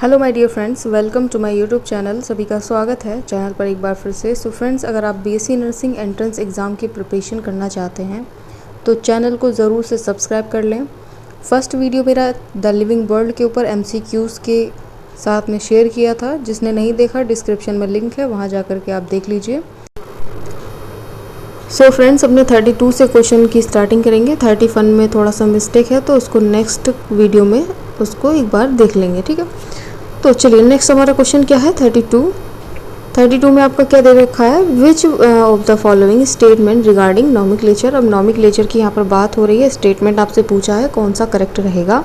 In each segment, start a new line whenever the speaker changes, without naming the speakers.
Hello my dear friends, welcome to my YouTube channel. सभी का स्वागत है चैनल पर एक बार फिर से। सो फ्रेंड्स, अगर आप बीएससी नर्सिंग एंट्रेंस एग्ज़ाम की प्रिपरेशन करना चाहते हैं तो चैनल को ज़रूर से सब्सक्राइब कर लें। फर्स्ट वीडियो मेरा द लिविंग वर्ल्ड के ऊपर MCQs के साथ में शेयर किया था। जिसने नहीं देखा, डिस्क्रिप्शन में लिंक है, वहाँ जा कर के आप देख लीजिए। सो फ्रेंड्स, अपने 32 से क्वेश्चन की स्टार्टिंग करेंगे। 31 में थोड़ा सा मिस्टेक है तो उसको नेक्स्ट वीडियो में उसको एक बार देख लेंगे, ठीक है। तो चलिए, नेक्स्ट हमारा क्वेश्चन क्या है 32 में आपका क्या दे रखा है, which of the following statement regarding nomenclature. अब नॉमेनक्लेचर की यहाँ पर बात हो रही है, स्टेटमेंट आपसे पूछा है कौन सा करेक्ट रहेगा,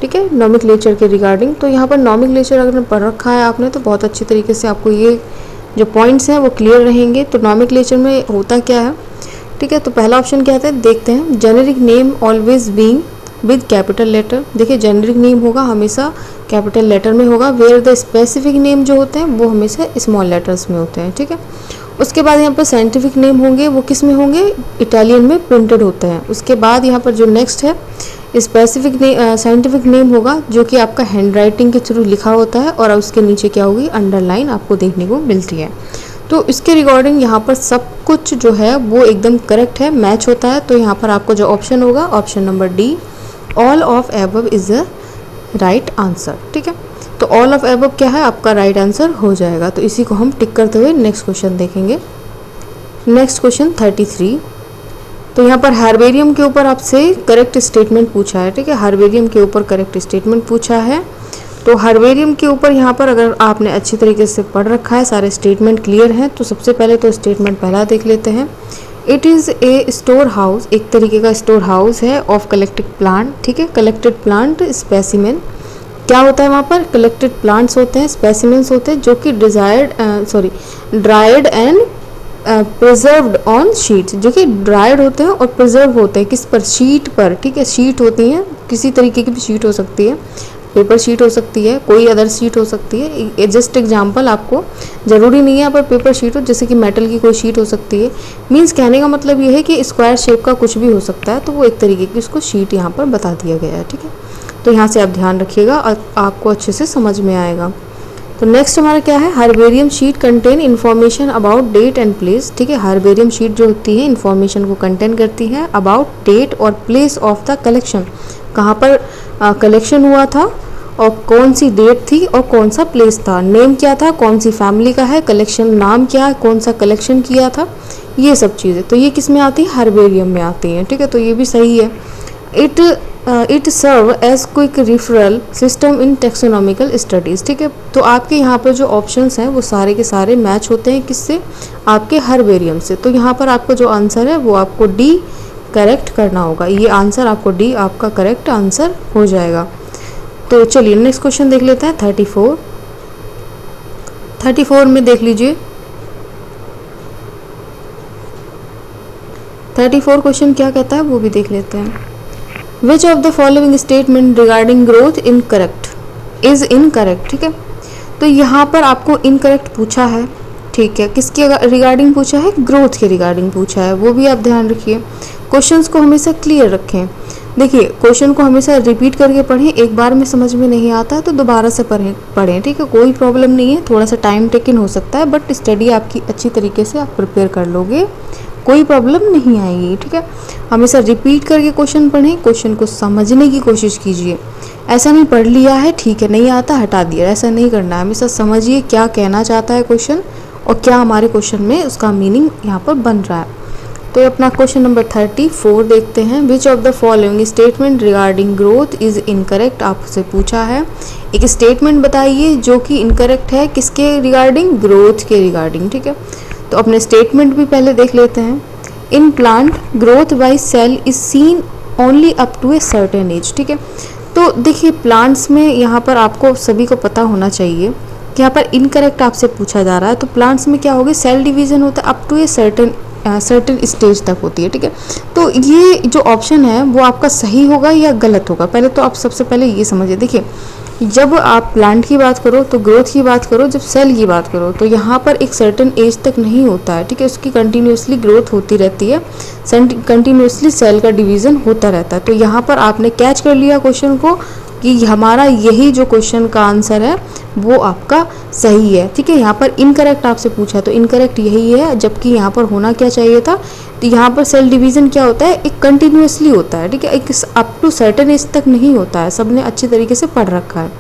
ठीक है, नॉमेनक्लेचर के रिगार्डिंग। तो यहाँ पर नॉमेनक्लेचर अगर पढ़ रखा है आपने तो बहुत अच्छी तरीके से आपको ये जो पॉइंट्स हैं वो क्लियर रहेंगे। तो नॉमेनक्लेचर में होता क्या है, ठीक है। तो पहला ऑप्शन क्या है, देखते हैं। Generic name always being with capital letter. देखिए, जेनेरिक नेम होगा हमेशा कैपिटल लेटर में होगा, वेयर द स्पेसिफिक नेम जो होते हैं वो हमेशा स्मॉल लेटर्स में होते हैं, ठीक है। उसके बाद यहाँ पर साइंटिफिक नेम होंगे, वो किस में होंगे, इटालियन में प्रिंटेड होते हैं। उसके बाद यहाँ पर जो नेक्स्ट है स्पेसिफिक साइंटिफिक नेम होगा जो कि आपका हैंड राइटिंग के थ्रू लिखा होता है और उसके नीचे क्या होगी, अंडरलाइन आपको देखने को मिलती है। तो इसके रिगार्डिंग यहाँ पर सब कुछ जो है वो एकदम करेक्ट है, मैच होता है। तो यहाँ पर आपको जो ऑप्शन होगा, option number D, all of above is the right answer, ठीक है। तो ऑल ऑफ एबव क्या है, आपका राइट आंसर हो जाएगा। तो इसी को हम टिक करते हुए नेक्स्ट क्वेश्चन देखेंगे। Next question 33। तो यहाँ पर हार्बेरियम के ऊपर आपसे करेक्ट स्टेटमेंट पूछा है, ठीक है। हार्बेरियम के ऊपर करेक्ट स्टेटमेंट पूछा है। तो हार्बेरियम के ऊपर यहाँ पर अगर आपने अच्छी तरीके से पढ़ रखा है, सारे स्टेटमेंट क्लियर हैं, तो सबसे पहले तो स्टेटमेंट पहला देख लेते हैं। It is a store house, एक तरीके का स्टोर हाउस है ऑफ कलेक्टेड प्लांट, ठीक है। कलेक्टेड प्लांट स्पेसिमेन क्या होता है, वहाँ पर कलेक्टेड प्लांट्स होते हैं, स्पेसिमेंस होते हैं जो कि dried and preserved on sheets, जो कि ड्राइड होते हैं और प्रिजर्व होते हैं किस पर, शीट पर, ठीक है। शीट होती हैं, किसी तरीके की भी शीट हो सकती है, पेपर शीट हो सकती है, कोई अदर शीट हो सकती है। जस्ट एग्जांपल, आपको ज़रूरी नहीं है यहाँ पर पेपर शीट हो, जैसे कि मेटल की कोई शीट हो सकती है। मींस कहने का मतलब ये है कि स्क्वायर शेप का कुछ भी हो सकता है, तो वो एक तरीके की उसको शीट यहाँ पर बता दिया गया है, ठीक है। तो यहाँ से आप ध्यान रखिएगा और आपको अच्छे से समझ में आएगा। तो नेक्स्ट हमारा क्या है, herbarium sheet contain information about date and place, ठीक है। हार्बेरियम शीट जो होती है इन्फॉर्मेशन को कंटेन करती है अबाउट डेट और प्लेस ऑफ द कलेक्शन, कहाँ पर कलेक्शन हुआ था और कौन सी डेट थी और कौन सा प्लेस था, नेम क्या था, कौन सी फैमिली का है, कलेक्शन नाम क्या है, कौन सा कलेक्शन किया था, ये सब चीज़ें। तो ये किस में आती है, हार्बेरियम में आती हैं, ठीक है। तो ये भी सही है। It serve as quick referral system in taxonomical studies, ठीक है। तो आपके यहाँ पर जो ऑप्शंस हैं वो सारे के सारे मैच होते हैं किससे, आपके हार्बेरियम से। तो यहाँ पर आपका जो आंसर है वो आपको डी करेक्ट करना होगा। ये आंसर आपको डी आपका करेक्ट आंसर हो जाएगा। तो चलिए नेक्स्ट क्वेश्चन देख लेते हैं 34 में देख लीजिए। 34 क्वेश्चन क्या कहता है वो भी देख लेते हैं। विच of the following statement regarding growth is incorrect, ठीक है। तो यहाँ पर आपको इनकरेक्ट पूछा है, ठीक है। किसके रिगार्डिंग पूछा है, ग्रोथ के रिगार्डिंग पूछा है, वो भी आप ध्यान रखिए। क्वेश्चंस को हमेशा क्लियर रखें। देखिए, क्वेश्चन को हमेशा रिपीट करके पढ़ें, एक बार में समझ में नहीं आता है तो दोबारा से पढ़ें, ठीक है। कोई प्रॉब्लम नहीं है, थोड़ा सा टाइम टेकन हो सकता है, बट स्टडी आपकी अच्छी तरीके से आप प्रिपेयर कर लोगे, कोई प्रॉब्लम नहीं आएगी, ठीक है। हमेशा रिपीट करके क्वेश्चन पढ़ें, क्वेश्चन को समझने की कोशिश कीजिए। ऐसा नहीं पढ़ लिया है, ठीक है, नहीं आता हटा दिया, ऐसा नहीं करना है। हमेशा समझिए क्या कहना चाहता है क्वेश्चन और क्या हमारे क्वेश्चन में उसका मीनिंग यहाँ पर बन रहा है। तो अपना क्वेश्चन नंबर 34 देखते हैं। विच of the following statement regarding growth is incorrect, आपसे पूछा है एक स्टेटमेंट बताइए जो कि इनकरेक्ट है, किसके रिगार्डिंग, ग्रोथ के रिगार्डिंग, ठीक है। तो अपने स्टेटमेंट भी पहले देख लेते हैं। In plant growth by cell is seen only up to a certain age, ठीक है। तो देखिए, प्लांट्स में यहाँ पर आपको सभी को पता होना चाहिए कि यहाँ पर इनकरेक्ट आपसे पूछा जा रहा है। तो प्लांट्स में क्या होगा, सेल डिवीजन होता है up to a certain stage तक होती है, ठीक है। तो ये जो ऑप्शन है वो आपका सही होगा या गलत होगा, पहले तो आप सबसे पहले ये समझिए। देखिए, जब आप प्लांट की बात करो तो ग्रोथ की बात करो, जब सेल की बात करो तो यहाँ पर एक सर्टेन एज तक नहीं होता है, ठीक है। उसकी कंटिन्यूसली ग्रोथ होती रहती है, कंटिन्यूसली सेल का डिवीज़न होता रहता है। तो यहाँ पर आपने कैच कर लिया क्वेश्चन को कि हमारा यही जो क्वेश्चन का आंसर है वो आपका सही है, ठीक है। यहाँ पर इनकरेक्ट आपसे पूछा तो इनकरेक्ट यही है, जबकि यहाँ पर होना क्या चाहिए था, तो यहाँ पर सेल डिवीज़न क्या होता है, एक कंटिन्यूसली होता है, ठीक है, एक अप टू सर्टेन एज तक नहीं होता है, सबने अच्छी तरीके से पढ़ रखा है।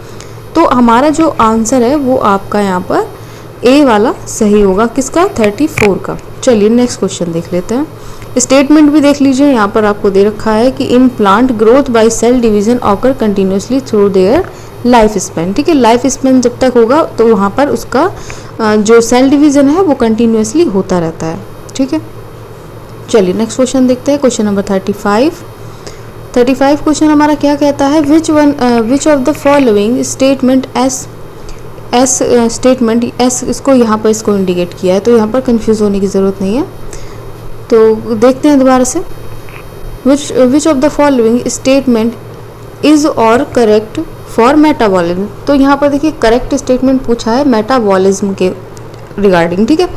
तो हमारा जो आंसर है वो आपका यहाँ पर ए वाला सही होगा, किसका, 34 का। चलिए नेक्स्ट क्वेश्चन देख लेते हैं। स्टेटमेंट भी देख लीजिए, यहाँ पर आपको दे रखा है कि in plant growth by cell division occur continuously through their life span, ठीक है। लाइफ स्पेन जब तक होगा तो वहाँ पर उसका जो सेल डिवीजन है वो कंटिन्यूसली होता रहता है, ठीक है। चलिए नेक्स्ट क्वेश्चन देखते हैं, क्वेश्चन नंबर 35 क्वेश्चन हमारा क्या कहता है, which of the following statement S statement S, इसको यहाँ पर इसको इंडिकेट किया है, तो यहाँ पर कंफ्यूज होने की ज़रूरत नहीं है। तो देखते हैं दोबारा से, विच of the following statement is और करेक्ट फॉर मेटाबॉलिज्म। तो यहाँ पर देखिए करेक्ट स्टेटमेंट पूछा है मेटाबॉलिज्म के रिगार्डिंग, ठीक है।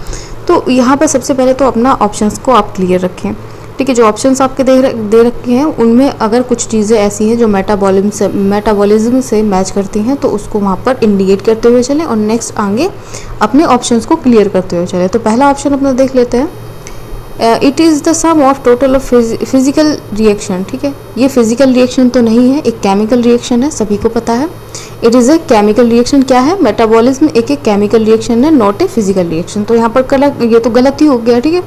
तो यहाँ पर सबसे पहले तो अपना ऑप्शंस को आप क्लियर रखें, ठीक है। जो ऑप्शंस आपके दे रखे हैं उनमें अगर कुछ चीज़ें ऐसी हैं जो मेटाबॉलिज्म से मैच करती हैं तो उसको वहाँ पर इंडिकेट करते हुए चलें और नेक्स्ट आगे अपने ऑप्शंस को क्लियर करते हुए चलें। तो पहला ऑप्शन अपना देख लेते हैं, it is the sum of total of physical reaction, ठीक है। ये फिजिकल रिएक्शन तो नहीं है, एक केमिकल रिएक्शन है, सभी को पता है। It is a chemical reaction, क्या है, मेटाबॉलिज्म एक केमिकल रिएक्शन है, नॉट ए फिजिकल रिएक्शन। तो यहाँ पर ये तो गलत ही हो गया, ठीक है।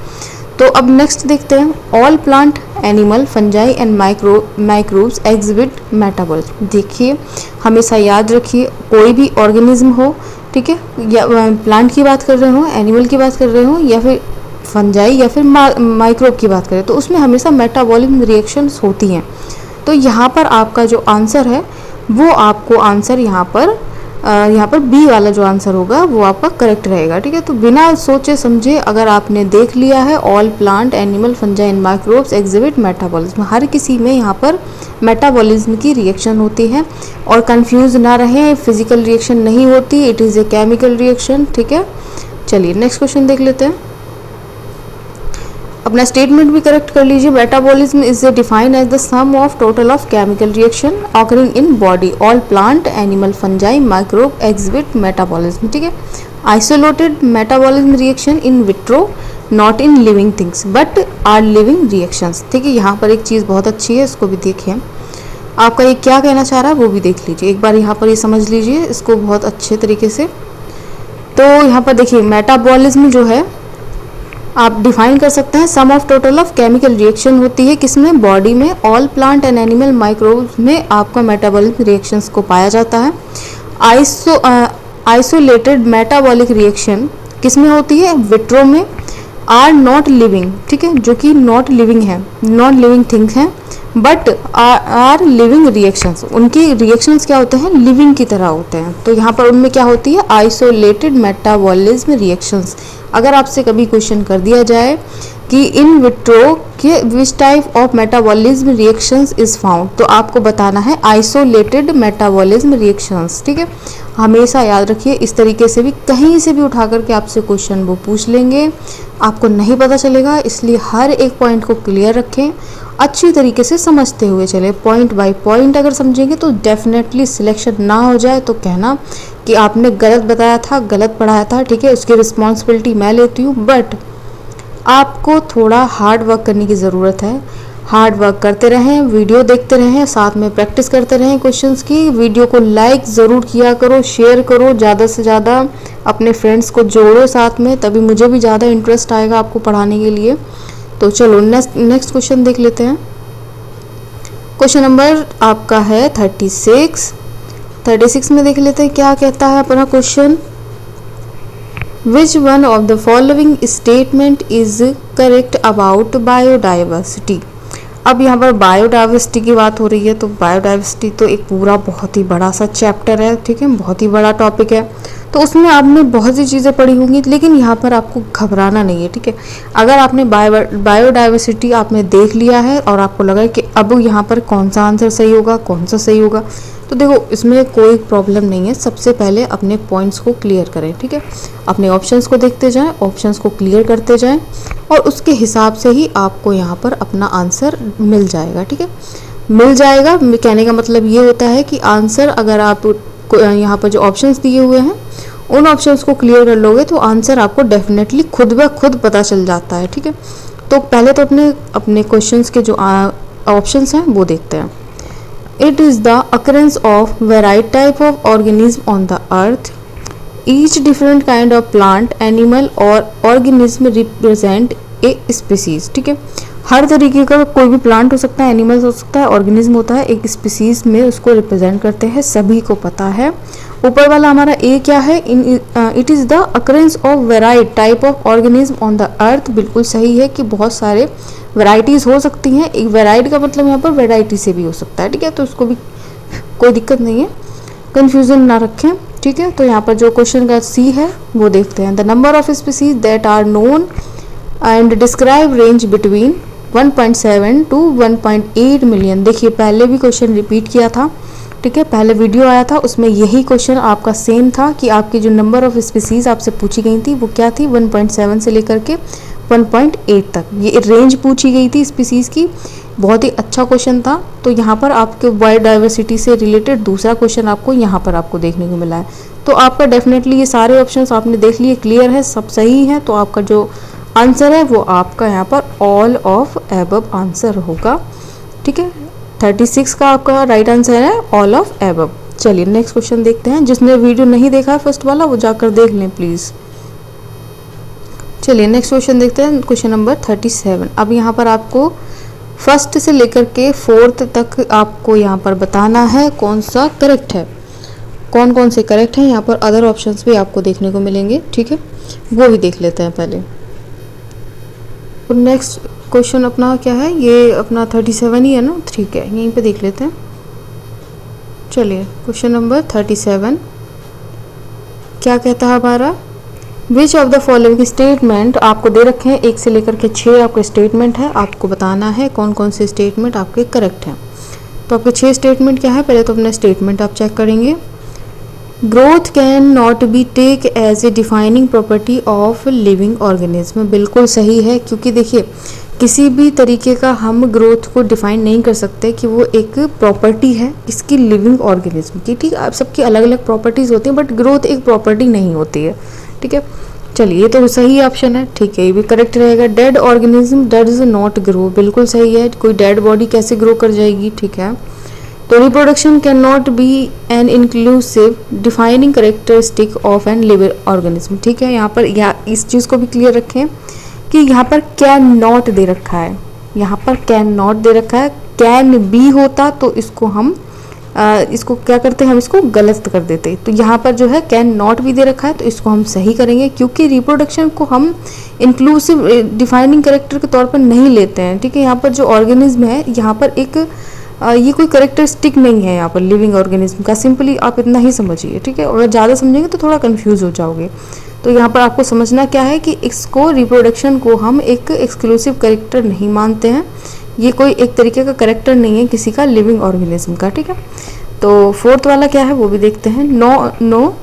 तो अब नेक्स्ट देखते हैं, all plant animal fungi and microbes exhibit metabolism. देखिए हमेशा याद रखिए, कोई भी ऑर्गेनिज्म हो, ठीक है, या प्लांट की बात कर रहे हो, एनिमल की बात कर रहे हो, या फिर फंजाई या फिर माइक्रोब की बात करें, तो उसमें हमेशा मेटाबॉलिज्म रिएक्शंस होती हैं। तो यहाँ पर आपका जो आंसर है वो आपको आंसर यहाँ पर बी वाला जो आंसर होगा वो आपका करेक्ट रहेगा, ठीक है। तो बिना सोचे समझे अगर आपने देख लिया है all plant animal fungi and microbes exhibit metabolism, हर किसी में यहाँ पर मेटाबॉलिज्म की रिएक्शन होती है, और कंफ्यूज ना रहें, फिजिकल रिएक्शन नहीं होती, it is a chemical reaction, ठीक है। चलिए नेक्स्ट क्वेश्चन देख लेते हैं, अपना स्टेटमेंट भी करेक्ट कर लीजिए। Metabolism is defined as the sum of total of chemical reaction occurring in body, all plant animal fungi microbe exhibit metabolism, ठीक है। Isolated metabolism reaction in vitro not in living things but are living reactions, ठीक है। यहाँ पर एक चीज़ बहुत अच्छी है, इसको भी देखिए, आपका ये क्या कहना चाह रहा है वो भी देख लीजिए एक बार, यहाँ पर ये समझ लीजिए इसको बहुत अच्छे तरीके से। तो यहाँ पर देखिए मेटाबॉलिज्म जो है आप डिफाइन कर सकते हैं, sum of total of chemical reaction होती है किसमें, बॉडी में, all plant and animal microbes में आपका मेटाबॉलिक रिएक्शंस को पाया जाता है। आइसोलेटेड मेटाबॉलिक रिएक्शन किसमें होती है, विट्रो में, आर नॉट लिविंग, ठीक है, जो कि नॉट लिविंग है, नॉन लिविंग थिंग्स हैं, बट आर लिविंग रिएक्शंस, उनके रिएक्शंस क्या होते हैं, लिविंग की तरह होते हैं। तो यहाँ पर उनमें क्या होती है, आइसोलेटेड मेटाबॉलिज्म रिएक्शंस। अगर आपसे कभी क्वेश्चन कर दिया जाए कि इन विट्रो के which type of metabolism reactions is found, तो आपको बताना है आइसोलेटेड मेटाबॉलिज्म रिएक्शंस, ठीक है। हमेशा याद रखिए, इस तरीके से भी कहीं से भी उठा करके आपसे क्वेश्चन वो पूछ लेंगे, आपको नहीं पता चलेगा, इसलिए हर एक पॉइंट को क्लियर रखें, अच्छी तरीके से समझते हुए चले, पॉइंट बाय पॉइंट अगर समझेंगे तो डेफिनेटली सिलेक्शन ना हो जाए तो कहना कि आपने गलत बताया था, गलत पढ़ाया था, ठीक है, उसकी रिस्पॉन्सिबिलिटी मैं लेती हूँ, बट आपको थोड़ा हार्ड वर्क करने की ज़रूरत है। हार्ड वर्क करते रहें, वीडियो देखते रहें, साथ में प्रैक्टिस करते रहें क्वेश्चंस की। वीडियो को लाइक ज़रूर किया करो, शेयर करो, ज़्यादा से ज़्यादा अपने फ्रेंड्स को जोड़ो साथ में, तभी मुझे भी ज़्यादा इंटरेस्ट आएगा आपको पढ़ाने के लिए। तो चलो नेक्स्ट क्वेश्चन देख लेते हैं। क्वेश्चन नंबर आपका है 36 में देख लेते हैं क्या कहता है अपना question, which one of the following statement is correct about biodiversity. अब यहाँ पर बायोडाइवर्सिटी की बात हो रही है, तो बायोडाइवर्सिटी तो एक पूरा बहुत ही बड़ा सा चैप्टर है, ठीक है, बहुत ही बड़ा टॉपिक है, तो उसमें आपने बहुत सी चीज़ें पढ़ी होंगी, लेकिन यहाँ पर आपको घबराना नहीं है, ठीक है। अगर आपने बायोडाइवर्सिटी आपने देख लिया है और आपको लगा कि अब यहाँ पर कौन सा आंसर सही होगा, कौन सा सही होगा, तो देखो इसमें कोई प्रॉब्लम नहीं है। सबसे पहले अपने पॉइंट्स को क्लियर करें, ठीक है, अपने ऑप्शंस को देखते जाएं, ऑप्शंस को क्लियर करते जाएं, और उसके हिसाब से ही आपको यहाँ पर अपना आंसर मिल जाएगा, ठीक है। मिल जाएगा। कहने का मतलब ये होता है कि आंसर, अगर आप यहाँ पर जो ऑप्शंस दिए हुए हैं उन ऑप्शंस को क्लियर कर लोगे तो आंसर आपको डेफिनेटली खुद ब खुद पता चल जाता है। ठीक है, तो पहले तो अपने क्वेश्चंस के जो ऑप्शंस हैं वो देखते हैं। It is the occurrence of variety type of organism on the earth. Each different kind of plant, animal और ऑर्गेनिज्म रिप्रेजेंट ए स्पीसीज। ठीक है, हर तरीके का कोई भी प्लांट हो सकता है, एनिमल्स हो सकता है, ऑर्गेनिज्म होता है, एक स्पीसीज में उसको रिप्रेजेंट करते हैं, सभी को पता है। ऊपर वाला हमारा ए क्या है, it is the occurrence of variety type of organism on the earth. बिल्कुल सही है कि बहुत सारे वेराइटीज़ हो सकती हैं। एक वेराइटी का मतलब यहाँ पर वेराइटी से भी हो सकता है। ठीक है, तो उसको भी कोई दिक्कत नहीं है, कन्फ्यूजन ना रखें। ठीक है, तो यहाँ पर जो क्वेश्चन का सी है वो देखते हैं। The number of species that are known and describe range between 1.7 to 1.8 million. देखिए पहले भी क्वेश्चन रिपीट किया था। ठीक है, पहले वीडियो आया था उसमें यही क्वेश्चन आपका सेम था कि आपकी जो नंबर ऑफ स्पीसीज आपसे पूछी गई थी वो क्या थी, 1.7 से लेकर के 1.8 तक ये रेंज पूछी गई थी स्पीसीज की। बहुत ही अच्छा क्वेश्चन था। तो यहाँ पर आपके बायोडाइवर्सिटी से रिलेटेड दूसरा क्वेश्चन आपको यहाँ पर आपको देखने को मिला है। तो आपका डेफिनेटली ये सारे ऑप्शंस आपने देख लिए, क्लियर है, सब सही है। तो आपका जो आंसर है वो आपका यहाँ पर ऑल ऑफ एबव आंसर होगा। ठीक है, 36 का आपका राइट आंसर है ऑल ऑफ एबव। चलिए नेक्स्ट क्वेश्चन देखते हैं। जिसने वीडियो नहीं देखा है फर्स्ट वाला वो जाकर देख लें प्लीज़। चलिए नेक्स्ट क्वेश्चन देखते हैं, क्वेश्चन नंबर 37। अब यहाँ पर आपको फर्स्ट से लेकर के फोर्थ तक आपको यहाँ पर बताना है कौन सा करेक्ट है, कौन कौन से करेक्ट हैं। यहाँ पर अदर ऑप्शंस भी आपको देखने को मिलेंगे। ठीक है, वो भी देख लेते हैं पहले। तो नेक्स्ट क्वेश्चन अपना क्या है, ये अपना 37 ही है ना। ठीक है, यहीं पे देख लेते हैं। चलिए क्वेश्चन नंबर 37 क्या कहता है हमारा, विच ऑफ द फॉलोइंग स्टेटमेंट, आपको दे रखे हैं 1 से लेकर के 6 आपके स्टेटमेंट है, आपको बताना है कौन कौन से स्टेटमेंट आपके करेक्ट हैं। तो आपके 6 स्टेटमेंट क्या है, पहले तो अपने स्टेटमेंट आप चेक करेंगे। Growth can not be take as a defining property of living organism. बिल्कुल सही है, क्योंकि देखिए किसी भी तरीके का हम ग्रोथ को डिफाइन नहीं कर सकते कि वो एक प्रॉपर्टी है इसकी लिविंग ऑर्गेनिज्म की। ठीक है, आप सबकी अलग अलग प्रॉपर्टीज़ होती हैं बट ग्रोथ एक प्रॉपर्टी नहीं होती है। ठीक है, चलिए ये तो सही ऑप्शन है। ठीक है, ये भी करेक्ट रहेगा। Dead organism does not grow, बिल्कुल सही है, कोई डेड बॉडी कैसे ग्रो कर जाएगी। ठीक है, तो reproduction can not be an inclusive defining characteristic of an living organism. ठीक है, यहाँ पर इस चीज़ को भी क्लियर रखें कि यहाँ पर कैन नॉट दे रखा है, यहाँ पर कैन नॉट दे रखा है। कैन बी होता तो इसको हम इसको क्या करते हैं, हम इसको गलत कर देते। तो यहाँ पर जो है कैन नॉट भी दे रखा है तो इसको हम सही करेंगे, क्योंकि रिप्रोडक्शन को हम इंक्लूसिव डिफाइनिंग करेक्टर के तौर पर नहीं लेते हैं। ठीक है, यहाँ पर जो ऑर्गेनिज्म है यहाँ पर एक ये कोई करेक्टरिस्टिक नहीं है यहाँ पर लिविंग ऑर्गेनिज्म का, सिंपली आप इतना ही समझिए। ठीक है, अगर ज़्यादा समझेंगे तो थोड़ा कंफ्यूज हो जाओगे। तो यहाँ पर आपको समझना क्या है कि इसको रिप्रोडक्शन को हम एक एक्सक्लूसिव करेक्टर नहीं मानते हैं, ये कोई एक तरीके का करेक्टर नहीं है किसी का लिविंग ऑर्गेनिज्म का। ठीक है, तो फोर्थ वाला क्या है वो भी देखते हैं। नो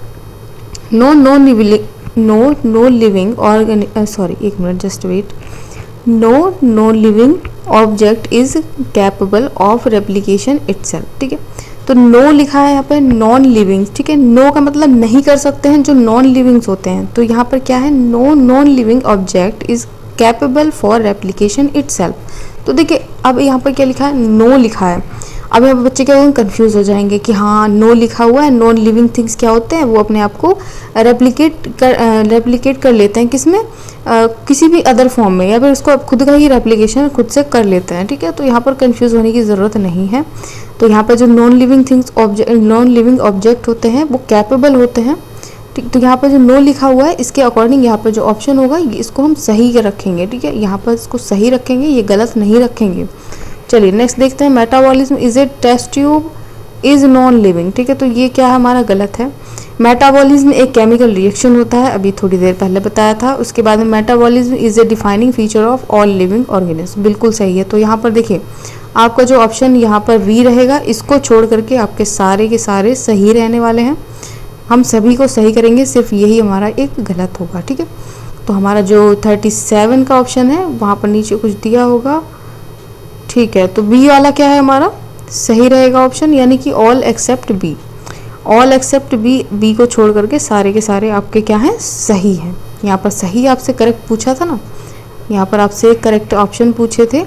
लिविंग ऑर्गेनिज्म, सॉरी एक minute just wait. No living object is capable of replication itself. ठीक है, तो नो लिखा है यहाँ पे नॉन लिविंग। ठीक है, नो का मतलब नहीं कर सकते हैं जो नॉन लिविंग्स होते हैं, तो यहाँ पर क्या है, no non living object is capable for replication itself. तो देखिए अब यहाँ पर क्या लिखा है, नो लिखा है। अब यहाँ पर बच्चे क्या होंगे, कंफ्यूज हो जाएंगे कि हाँ नो लिखा हुआ है, नॉन लिविंग थिंग्स क्या होते हैं, वो अपने आप को रेप्लिकेट कर लेते हैं किसमें, किसी भी अदर फॉर्म में, या फिर उसको अब खुद का ही रेप्लिकेशन खुद से कर लेते हैं। ठीक है, तो यहाँ पर कंफ्यूज होने की ज़रूरत नहीं है। तो यहाँ पर जो नॉन लिविंग ऑब्जेक्ट होते हैं वो कैपेबल होते हैं। ठीक, तो यहाँ पर जो नो लिखा हुआ है इसके अकॉर्डिंग यहाँ पर जो ऑप्शन होगा इसको हम सही रखेंगे। ठीक है, यहाँ पर इसको सही रखेंगे, ये गलत नहीं रखेंगे। चलिए नेक्स्ट देखते हैं। Metabolism is a test tube is non living. ठीक है, तो ये क्या है हमारा गलत है। मेटाबॉलिज्म एक केमिकल रिएक्शन होता है, अभी थोड़ी देर पहले बताया था। उसके बाद में metabolism is A defining feature of all living organism, बिल्कुल सही है। तो यहाँ पर देखिए आपका जो ऑप्शन यहाँ पर वी रहेगा, इसको छोड़ करके आपके सारे के सारे सही रहने वाले हैं। हम सभी को सही करेंगे, सिर्फ यही हमारा एक गलत होगा। ठीक है, तो हमारा जो 37 का ऑप्शन है वहाँ पर नीचे कुछ दिया होगा। ठीक है, तो बी वाला क्या है हमारा, सही रहेगा ऑप्शन, यानी कि all except B. All except B, B को छोड़ करके सारे के सारे आपके क्या हैं, सही हैं। यहाँ पर सही आपसे करेक्ट पूछा था ना, यहाँ पर आपसे एक करेक्ट ऑप्शन पूछे थे।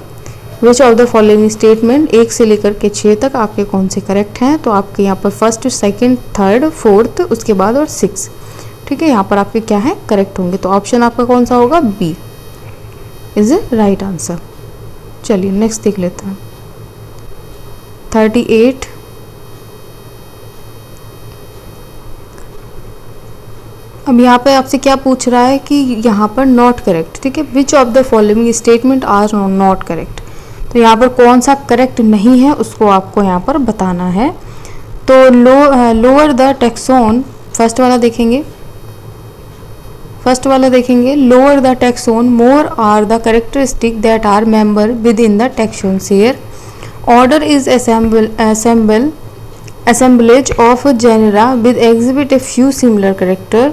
विच ऑफ द फॉलोइंग स्टेटमेंट, 1 से लेकर के 6 तक आपके कौन से करेक्ट हैं, तो आपके यहाँ पर फर्स्ट, सेकंड, थर्ड, फोर्थ, उसके बाद और 6, ठीक है, यहाँ पर आपके क्या है, करेक्ट होंगे। तो ऑप्शन आपका कौन सा होगा, B is a right answer. चलिए नेक्स्ट देख लेते हैं। 38, अब यहाँ पे आपसे क्या पूछ रहा है कि यहाँ पर नॉट करेक्ट, ठीक है, which of the following statement are not correct, तो यहाँ पर कौन सा करेक्ट नहीं है उसको आपको यहाँ पर बताना है। तो लोअर द टैक्सोन, फर्स्ट वाला देखेंगे, lower the taxon more are the characteristic that are member with in the taxon share. Order is assemblage of genera with exhibit a few similar character.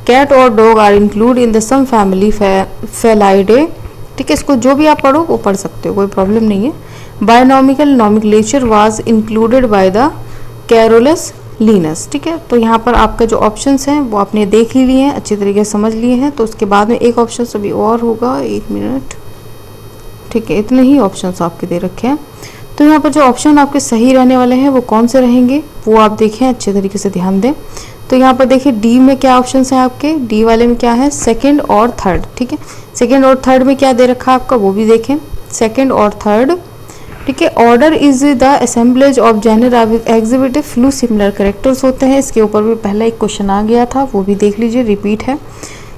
Cat or dog are included in the some family Felidae, ठीक है, इसको जो भी आप पढ़ो वो पढ़ सकते हो, कोई प्रॉब्लम नहीं है। Binomial nomenclature was included by the Carolus Linnaeus, ठीक है। तो यहाँ पर आपका जो ऑप्शंस हैं वो आपने देख ही लिए हैं, अच्छी तरीके से समझ लिए हैं। तो उसके बाद में एक ऑप्शन अभी और होगा, 1 मिनट, ठीक है, इतने ही ऑप्शंस आपके दे रखे हैं। तो यहाँ पर जो ऑप्शन आपके सही रहने वाले हैं वो कौन से रहेंगे वो आप देखें, अच्छे तरीके से ध्यान दें। तो यहाँ पर देखिए डी में क्या ऑप्शंस हैं आपके, डी वाले में क्या है, सेकंड और थर्ड, ठीक है। सेकंड और थर्ड में क्या दे रखा है आपका वो भी देखें, सेकंड और थर्ड, ठीक है। Order is the assemblage of genera with exhibit few similar characters होते हैं, इसके ऊपर भी पहला एक क्वेश्चन आ गया था, वो भी देख लीजिए, रिपीट है,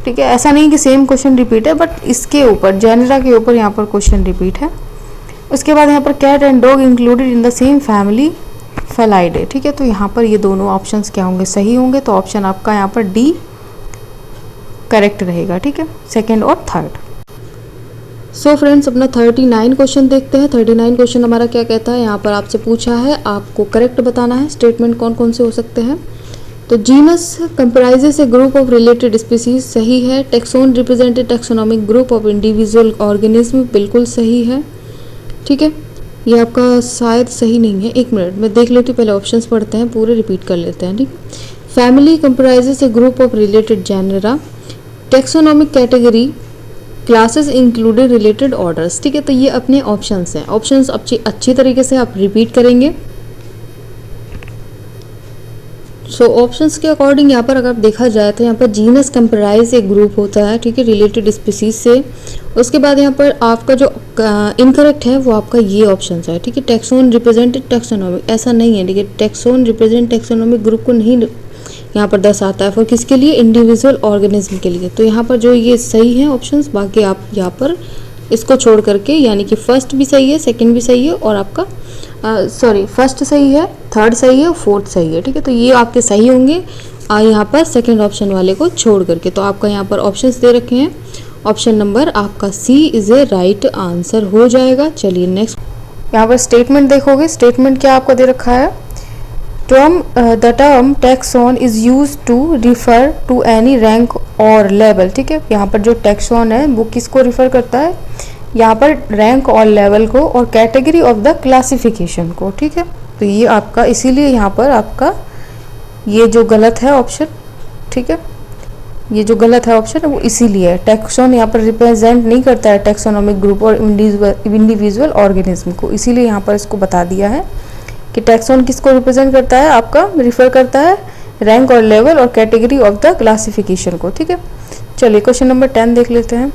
ठीक है। ऐसा नहीं कि सेम क्वेश्चन रिपीट है, बट इसके ऊपर जेनरा के ऊपर यहाँ पर क्वेश्चन रिपीट है। उसके बाद यहाँ पर cat and dog included in the same family Felidae, ठीक है। तो यहाँ पर ये दोनों ऑप्शंस क्या होंगे, सही होंगे। तो ऑप्शन आपका यहाँ पर डी करेक्ट रहेगा, ठीक है, सेकंड और थर्ड। सो फ्रेंड्स, अपना 39 क्वेश्चन देखते हैं। 39 क्वेश्चन हमारा क्या कहता है, यहाँ पर आपसे पूछा है आपको करेक्ट बताना है, स्टेटमेंट कौन कौन से हो सकते हैं। तो genus comprises A group of related species, सही है। Taxon represented taxonomic group of individual organism, बिल्कुल सही है, ठीक है। ये आपका शायद सही नहीं है, 1 मिनट मैं देख लेती हूँ, पहले ऑप्शंस पढ़ते हैं, पूरे रिपीट कर लेते हैं, ठीक। Family comprises A group of related genera, taxonomic category, classes included related orders, ठीक है। तो ये अपने ऑप्शंस हैं, ऑप्शंस अच्छी तरीके से आप रिपीट करेंगे। सो ऑप्शंस के अकॉर्डिंग यहाँ पर अगर देखा जाए तो यहाँ पर जीनस कंप्राइज एक ग्रुप होता है, ठीक है, रिलेटेड स्पीसीज से। उसके बाद यहाँ पर आपका जो इनकरेक्ट है वो आपका ये ऑप्शन है, ठीक है। टेक्सोन रिप्रेजेंटेड टेक्सोनॉमिक, ऐसा नहीं है, ठीक है, टेक्सोन रिप्रेजेंट टेक्सोनॉमिक ग्रुप को नहीं यहाँ पर दर्शाता है, for किसके लिए, इंडिविजुअल ऑर्गेनिज्म के लिए। तो यहाँ पर जो ये सही है ऑप्शंस, बाकी आप यहाँ पर इसको छोड़ करके, यानी कि फर्स्ट भी सही है, सेकंड भी सही है, और आपका फर्स्ट सही है, थर्ड सही है, फोर्थ सही है, ठीक है। तो ये आपके सही होंगे यहाँ पर सेकंड ऑप्शन वाले को छोड़ करके। तो आपका यहाँ पर ऑप्शंस दे रखे हैं, ऑप्शन नंबर आपका सी इज ए राइट आंसर हो जाएगा। चलिए नेक्स्ट, यहाँ पर स्टेटमेंट देखोगे, स्टेटमेंट क्या आपको दे रखा है, the term taxon is used to refer to any rank or level, ठीक है। यहाँ पर जो taxon है वो किसको रिफर करता है, यहाँ पर रैंक और लेवल को, और कैटेगरी ऑफ द क्लासिफिकेशन को, ठीक है। तो ये आपका इसीलिए यहाँ पर आपका ये जो गलत है ऑप्शन, ठीक है, ये जो गलत है ऑप्शन वो इसीलिए है। टैक्सोन यहाँ पर रिप्रेजेंट नहीं करता है टैक्सोनॉमिक ग्रुप और इंडिविजुअल ऑर्गेनिज्म को, इसीलिए यहाँ पर इसको बता दिया है कि टैक्सोन किसको रिप्रेजेंट करता है, आपका रिफर करता है रैंक और लेवल और कैटेगरी ऑफ द क्लासिफिकेशन को, ठीक है। चलिए क्वेश्चन नंबर 10 देख लेते हैं।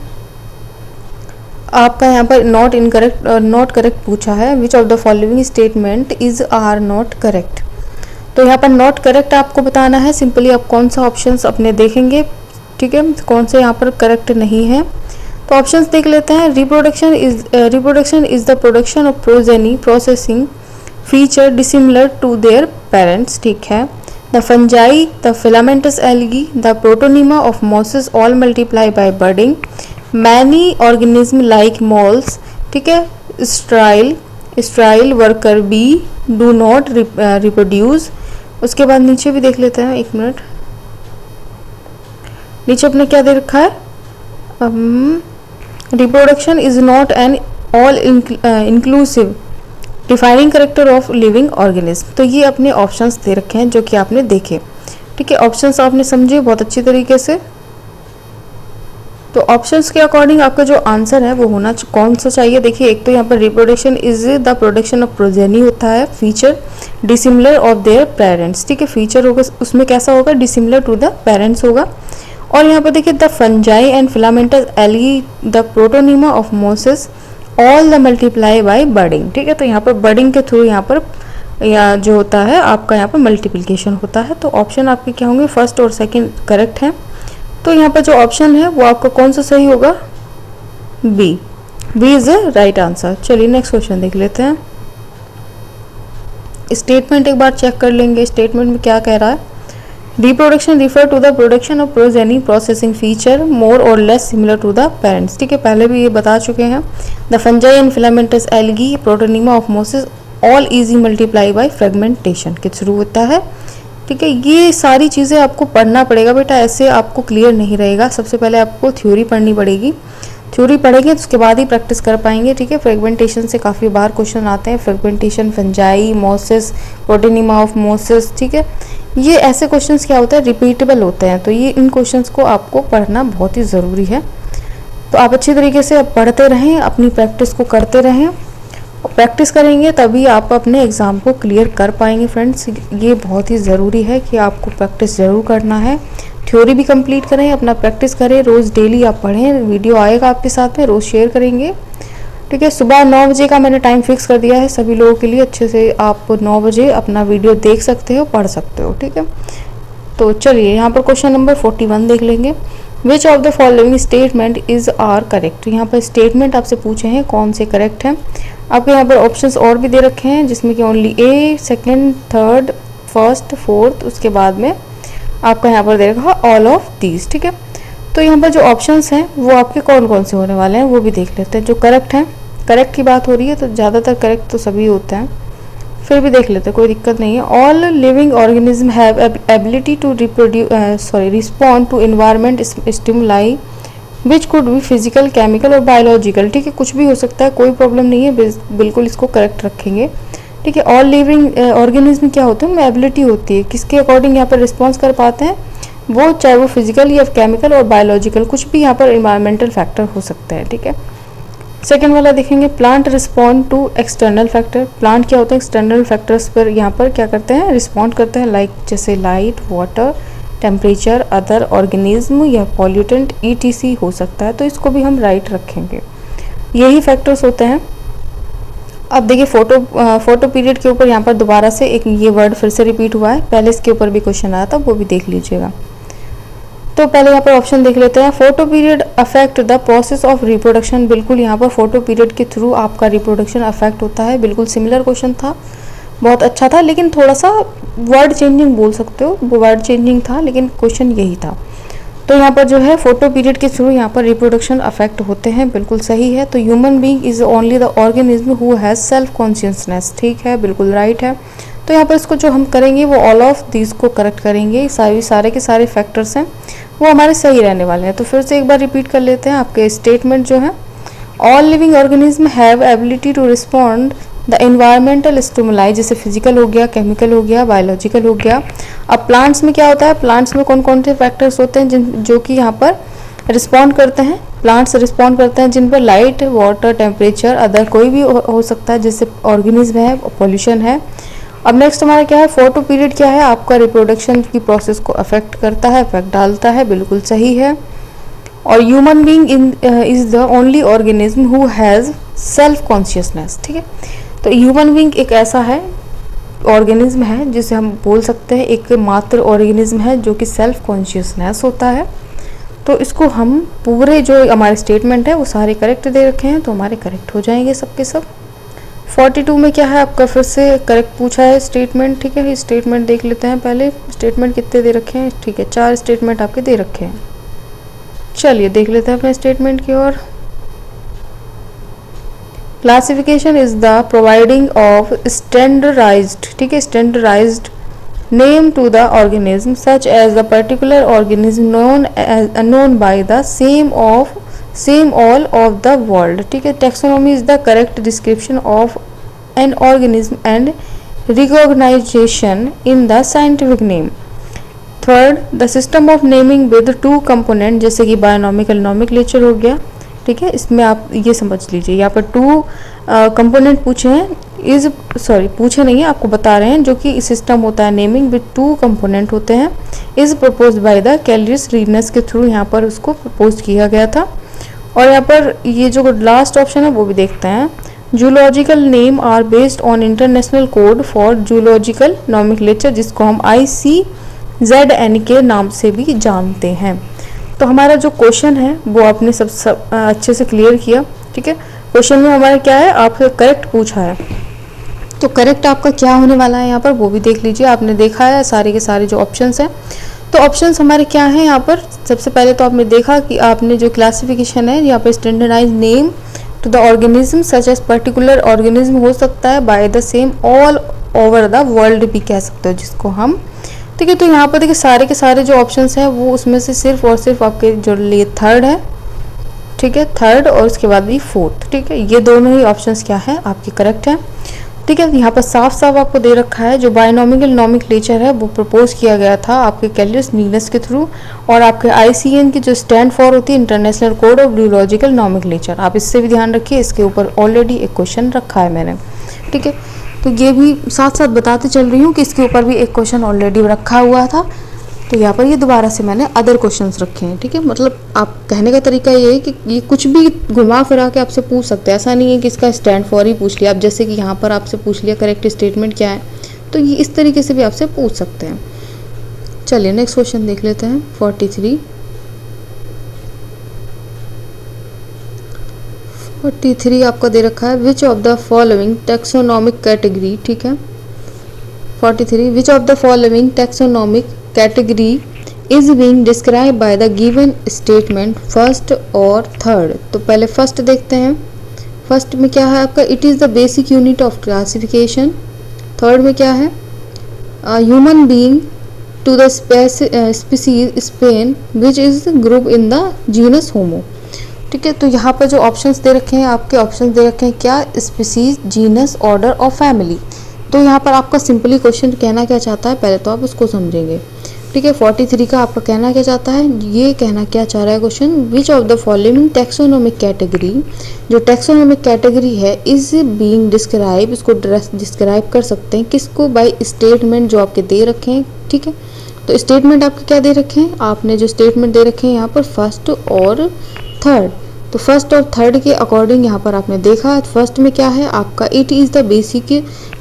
आपका यहाँ पर नॉट करेक्ट पूछा है, which of the following statement is are not correct. तो यहाँ पर नॉट करेक्ट आपको बताना है, सिंपली आप कौन सा ऑप्शंस अपने देखेंगे, ठीक है, कौन से यहाँ पर करेक्ट नहीं है। तो ऑप्शंस देख लेते हैं। Reproduction is the production of progeny processing feature dissimilar to their parents, ठीक है। The fungi, the filamentous algae, the protonema of mosses all multiply by budding, many organism like moulds, ठीक है, sterile worker bee do not reproduce. उसके बाद नीचे भी देख लेते हैं, 1 मिनट, नीचे अपने क्या दे रखा है, reproduction is not an all inclusive defining character of living organism. तो ये अपने ऑप्शंस दे रखे हैं जो कि आपने देखे, ठीक है। ऑप्शंस आपने समझे बहुत अच्छी तरीके से। तो ऑप्शंस के अकॉर्डिंग आपका जो आंसर है वो होना कौन सा चाहिए। देखिए, एक तो यहाँ पर reproduction is the production of progeny होता है, feature dissimilar of their parents, ठीक है। फीचर होगा उसमें कैसा होगा, डिसिमिलर टू द पेरेंट्स होगा। और यहाँ पर देखिए the fungi and filamentous algae the protonema of mosses all the multiply by budding, ठीक है। तो यहाँ पर बर्डिंग के थ्रू यहाँ पर या जो होता है आपका यहाँ पर मल्टीप्लिकेशन होता है। तो ऑप्शन आपके क्या होंगे, फर्स्ट और सेकंड करेक्ट है। तो यहाँ पर जो ऑप्शन है वो आपका कौन सा सही होगा, B. B is the right answer. चलिए नेक्स्ट क्वेश्चन देख लेते हैं। स्टेटमेंट एक बार चेक कर लेंगे, स्टेटमेंट में क्या कह रहा है। Reproduction refer to the production of progeny processing feature more or less similar to the parents, ठीक है। पहले भी ये बता चुके हैं। The fungi and filamentous algae protonema of mosses all easy multiply by fragmentation के थ्रू होता है, ठीक है। ये सारी चीज़ें आपको पढ़ना पड़ेगा बेटा, ऐसे आपको क्लियर नहीं रहेगा। सबसे पहले आपको थ्योरी पढ़नी पड़ेगी, थ्योरी पढ़ेंगे तो उसके बाद ही प्रैक्टिस कर पाएंगे, ठीक है। फ्रेगमेंटेशन से काफ़ी बार क्वेश्चन आते हैं, fragmentation, fungi, Moses, protonema of Moses, ठीक है। ये ऐसे क्वेश्चंस क्या होता है, रिपीटेबल होते हैं। तो ये इन क्वेश्चंस को आपको पढ़ना बहुत ही ज़रूरी है। तो आप अच्छी तरीके से पढ़ते रहें, अपनी प्रैक्टिस को करते रहें। प्रैक्टिस करेंगे तभी आप अपने एग्ज़ाम को क्लियर कर पाएंगे फ्रेंड्स। ये बहुत ही ज़रूरी है कि आपको प्रैक्टिस ज़रूर करना है। थ्योरी भी कंप्लीट करें, अपना प्रैक्टिस करें, रोज़ डेली आप पढ़ें। वीडियो आएगा आपके साथ में, रोज़ शेयर करेंगे, ठीक है। सुबह 9 बजे का मैंने टाइम फिक्स कर दिया है सभी लोगों के लिए। अच्छे से आप 9 बजे अपना वीडियो देख सकते हो, पढ़ सकते हो, ठीक है। तो चलिए यहाँ पर क्वेश्चन नंबर 41 देख लेंगे। Which of the following statement is are correct. यहाँ पर स्टेटमेंट आपसे पूछे हैं कौन से करेक्ट हैं। आपके यहाँ पर ऑप्शंस और भी दे रखे हैं जिसमें कि ओनली ए, सेकंड, थर्ड, फर्स्ट, फोर्थ, उसके बाद में आपका यहाँ पर दे रखा ऑल ऑफ दीज, ठीक है। तो यहाँ पर जो ऑप्शंस हैं वो आपके कौन कौन से होने वाले हैं वो भी देख लेते हैं। जो करेक्ट हैं, करेक्ट की बात हो रही है तो ज़्यादातर करेक्ट तो सभी होते हैं, फिर भी देख लेते हैं, कोई दिक्कत नहीं है। All living organism have ability to respond to environment stimuli which could be physical, chemical और बायोलॉजिकल, ठीक है। कुछ भी हो सकता है, कोई प्रॉब्लम नहीं है, बिल्कुल इसको करेक्ट रखेंगे, ठीक है। ऑल लिविंग ऑर्गेनिज्म क्या होते हैं, उनमें एबिलिटी होती है, किसके अकॉर्डिंग यहाँ पर रिस्पॉन्स कर पाते हैं वो, चाहे वो फिजिकल या केमिकल और बायोलॉजिकल, कुछ भी यहाँ पर इन्वायरमेंटल फैक्टर हो सकता है, ठीक है। सेकेंड वाला देखेंगे, plant respond to external factor. Plant क्या होता है, एक्सटर्नल फैक्टर्स पर यहाँ पर क्या करते हैं, रिस्पॉन्ड करते हैं, लाइक जैसे light, water, temperature, other organism या पॉल्यूटेंट ETC हो सकता है। तो इसको भी हम राइट रखेंगे, यही फैक्टर्स होते हैं। अब देखिए फोटो पीरियड के ऊपर यहाँ पर दोबारा से एक ये वर्ड फिर से रिपीट हुआ है, पहले इसके ऊपर भी क्वेश्चन आया था, वो भी देख लीजिएगा। तो पहले यहाँ पर ऑप्शन देख लेते हैं। Photo period affect the process of reproduction. बिल्कुल यहाँ पर फोटो पीरियड के थ्रू आपका रिप्रोडक्शन अफेक्ट होता है। बिल्कुल सिमिलर क्वेश्चन था, बहुत अच्छा था, लेकिन थोड़ा सा वर्ड चेंजिंग बोल सकते हो, वो वर्ड चेंजिंग था लेकिन क्वेश्चन यही था। तो यहाँ पर जो है फोटो पीरियड के थ्रू यहाँ पर रिप्रोडक्शन अफेक्ट होते हैं, बिल्कुल सही है। तो human being is only the organism who has self consciousness, ठीक है, बिल्कुल राइट है। तो यहाँ पर इसको जो हम करेंगे वो ऑल ऑफ दीज को करेक्ट करेंगे। सारे के सारे फैक्टर्स हैं वो हमारे सही रहने वाले हैं। तो फिर से एक बार रिपीट कर लेते हैं आपके स्टेटमेंट जो है। All living organism have ability to respond the environmental stimuli, जैसे फिजिकल हो गया, केमिकल हो गया, बायोलॉजिकल हो गया। अब प्लांट्स में क्या होता है, प्लांट्स में कौन कौन से फैक्टर्स होते हैं जो कि यहाँ पर रिस्पॉन्ड करते हैं, प्लांट्स रिस्पॉन्ड करते हैं जिन पर लाइट, वाटर, टेम्परेचर, अदर कोई भी हो सकता है, जैसे ऑर्गेनिज्म है, पॉल्यूशन है। अब नेक्स्ट हमारा क्या है, फोटो पीरियड क्या है, आपका रिप्रोडक्शन की प्रोसेस को अफेक्ट करता है, इफेक्ट डालता है, बिल्कुल सही है। और human being is the only organism who has self consciousness, ठीक है। तो ह्यूमन बीइंग एक ऐसा है, ऑर्गेनिज्म है जिसे हम बोल सकते हैं एक मात्र ऑर्गेनिज्म है जो कि सेल्फ कॉन्शियसनेस होता है। तो इसको हम पूरे जो हमारे स्टेटमेंट है वो सारे करेक्ट दे रखे हैं, तो हमारे करेक्ट हो जाएंगे सबके सब। 42 में क्या है आपका, फिर से करेक्ट पूछा है स्टेटमेंट, ठीक है। स्टेटमेंट देख लेते हैं पहले, स्टेटमेंट कितने दे रखे हैं, ठीक है, 4 स्टेटमेंट आपके दे रखे हैं। चलिए देख लेते हैं अपने स्टेटमेंट की ओर। Classification is the providing of standardised, ठीक है, standardised name to the organism such as the particular organism known by the same all of the world, ठीक है। Taxonomy is the correct description of an organism and recognition in the scientific name. Third, the system of naming with two component, जैसे कि बायोनॉमिकल nomenclature हो गया, ठीक है, इसमें आप ये समझ लीजिए यहाँ पर टू कंपोनेंट पूछे हैं, पूछे नहीं है, आपको बता रहे हैं, जो कि सिस्टम होता है नेमिंग विद टू कंपोनेंट होते हैं, इज प्रपोज बाय द कैलरिस रीनस के थ्रू यहाँ पर उसको प्रपोज किया गया था। और यहाँ पर ये जो लास्ट ऑप्शन है वो भी देखते हैं, zoological name are based on international code for zoological nomenclature, जिसको हम ICZN के नाम से भी जानते हैं। तो हमारा जो क्वेश्चन है वो आपने सब अच्छे से क्लियर किया, ठीक है। क्वेश्चन में हमारा क्या है, आपसे करेक्ट पूछा है, तो करेक्ट आपका क्या होने वाला है यहाँ पर वो भी देख लीजिए। आपने देखा है सारे के सारे जो ऑप्शंस हैं, तो ऑप्शंस हमारे क्या हैं यहाँ पर। सबसे पहले तो आपने देखा कि आपने जो क्लासिफिकेशन है यहाँ पर standardize name to the organism such as particular organism हो सकता है by the same all over the world भी कह सकते हो जिसको हम, ठीक है। तो यहाँ पर देखिए सारे के सारे जो ऑप्शंस हैं वो उसमें से सिर्फ और सिर्फ आपके जो लिए थर्ड है, ठीक है, थर्ड और उसके बाद भी फोर्थ, ठीक है, ये दोनों ही ऑप्शंस क्या है आपके करेक्ट हैं, ठीक है। यहाँ पर साफ साफ आपको दे रखा है जो बायोनॉमिकल नॉमेनक्लेचर है वो प्रपोज किया गया था आपके कैलरिस रीनस के थ्रू, और आपके ICN की जो स्टैंड फॉर होती है international code of zoological nomenclature, आप इससे भी ध्यान रखिए, इसके ऊपर ऑलरेडी एक क्वेश्चन रखा है मैंने, ठीक है। तो ये भी साथ साथ बताते चल रही हूँ कि इसके ऊपर भी एक क्वेश्चन ऑलरेडी रखा हुआ था, तो यहाँ पर ये दोबारा से मैंने अदर क्वेश्चंस रखे हैं, ठीक है। मतलब आप कहने का तरीका ये है कि ये कुछ भी घुमा फिरा के आपसे पूछ सकते हैं, ऐसा नहीं है कि इसका स्टैंड फॉर ही पूछ लिया आप, जैसे कि यहाँ पर आपसे पूछ लिया करेक्ट स्टेटमेंट क्या है, तो ये इस तरीके से भी आपसे पूछ सकते हैं। चलिए नेक्स्ट क्वेश्चन देख लेते हैं 43 आपका दे रखा है, which of the following taxonomic category, ठीक है। 43, विच of the following taxonomic category is being describe by the given statement first और थर्ड। तो पहले फर्स्ट देखते हैं, फर्स्ट में क्या है आपका, it is the basic unit of classification. Third में क्या है, human being to the species sapiens which is group in the genus homo, ठीक है। तो यहाँ पर जो ऑप्शंस दे रखे हैं आपके, ऑप्शंस दे रखे हैं क्या, स्पीसीज, जीनस, ऑर्डर और फैमिली। तो यहाँ पर आपका सिंपली क्वेश्चन कहना क्या चाहता है, पहले तो आप उसको समझेंगे, ठीक है। 43 का आपका कहना क्या चाहता है, ये कहना क्या चाह रहा है question, which of the following taxonomic category, जो टैक्सोनॉमिक कैटेगरी है इज बीइंग डिस्क्राइब, इसको डिस्क्राइब कर सकते हैं किसको, बाय स्टेटमेंट जो आपके दे रखे हैं, ठीक है। तो स्टेटमेंट आपके क्या दे रखे हैं, आपने जो स्टेटमेंट दे रखे हैं यहाँ पर फर्स्ट और थर्ड, तो फर्स्ट और थर्ड के अकॉर्डिंग यहाँ पर आपने देखा, फर्स्ट में क्या है आपका, it is the basic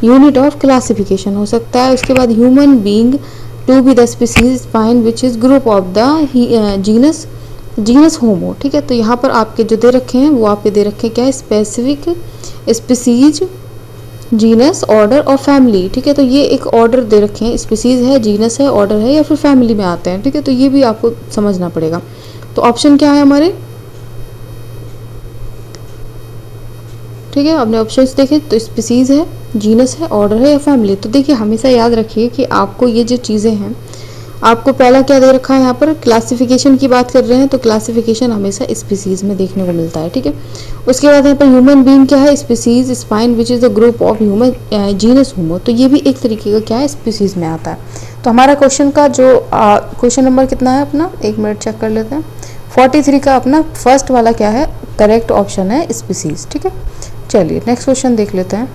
unit of classification हो सकता है, उसके बाद human being to be the species sapiens which is group of the genus homo, ठीक है। तो यहाँ पर आपके जो दे रखे हैं वो आपके दे रखे हैं क्या है, स्पेसिफिक, स्पीसीज, जीनस, ऑर्डर और फैमिली, ठीक है। तो ये एक ऑर्डर दे रखे हैं, स्पीसीज है, जीनस है, ऑर्डर है, या फिर फैमिली में आते हैं, ठीक है। तो ये भी आपको समझना पड़ेगा। तो ऑप्शन क्या है हमारे, ठीक है, आपने ऑप्शंस देखे, तो स्पीसीज है, जीनस है, ऑर्डर है या फैमिली। तो देखिए हमेशा याद रखिए कि आपको ये जो चीज़ें हैं, आपको पहला क्या दे रखा है यहाँ पर, क्लासिफिकेशन की बात कर रहे हैं, तो क्लासिफिकेशन हमेशा स्पीसीज में देखने को मिलता है, ठीक है। उसके बाद यहाँ पर ह्यूमन बीइंग क्या है, species sapiens which is the group of human genus homo, तो ये भी एक तरीके का क्या है, स्पीसीज में आता है। तो हमारा क्वेश्चन का जो क्वेश्चन नंबर कितना है अपना, एक मिनट चेक कर लेते हैं, 43 का अपना फर्स्ट वाला क्या है, करेक्ट ऑप्शन है स्पीसीज, ठीक है। चलिए नेक्स्ट क्वेश्चन देख लेते हैं,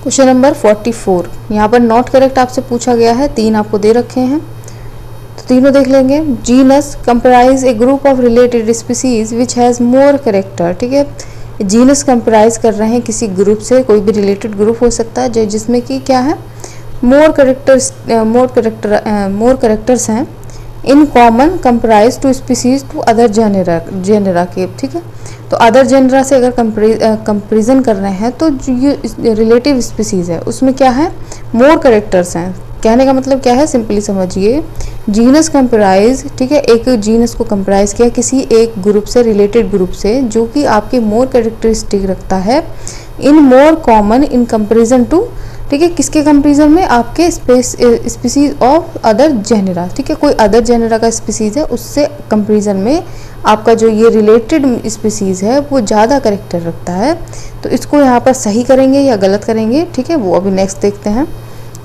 क्वेश्चन नंबर 44, यहाँ पर नॉट करेक्ट आपसे पूछा गया है, 3 आपको दे रखे हैं, तो तीनों देख लेंगे। Genus comprise A group of related species which has more character, ठीक है। जीनस कंप्राइज कर रहे हैं किसी ग्रुप से, कोई भी रिलेटेड ग्रुप हो सकता है जिसमें कि क्या है, मोर करेक्टर्स हैं in common comprise to species to other genera के, ठीक है। तो अदर जेनरा से अगर कंपेरिजन कर रहे हैं तो जो ये रिलेटिव स्पीसीज है उसमें क्या है, मोर करेक्टर्स हैं। कहने का मतलब क्या है, सिंपली समझिए, जीनस कंप्राइज, ठीक है, एक जीनस को कंप्राइज किया किसी एक ग्रुप से, रिलेटेड ग्रुप से, जो कि आपके मोर कैरेक्टरिस्टिक रखता है in more common in comparison to ठीक है, किसके कंपेरिजन में, आपके स्पीसीज ऑफ अदर जेनेरा, ठीक है, कोई अदर जेनेरा का स्पीसीज है उससे कंपेरिजन में आपका जो ये रिलेटेड स्पीसीज है वो ज़्यादा करेक्टर रखता है। तो इसको यहाँ पर सही करेंगे या गलत करेंगे, ठीक है, वो अभी नेक्स्ट देखते हैं।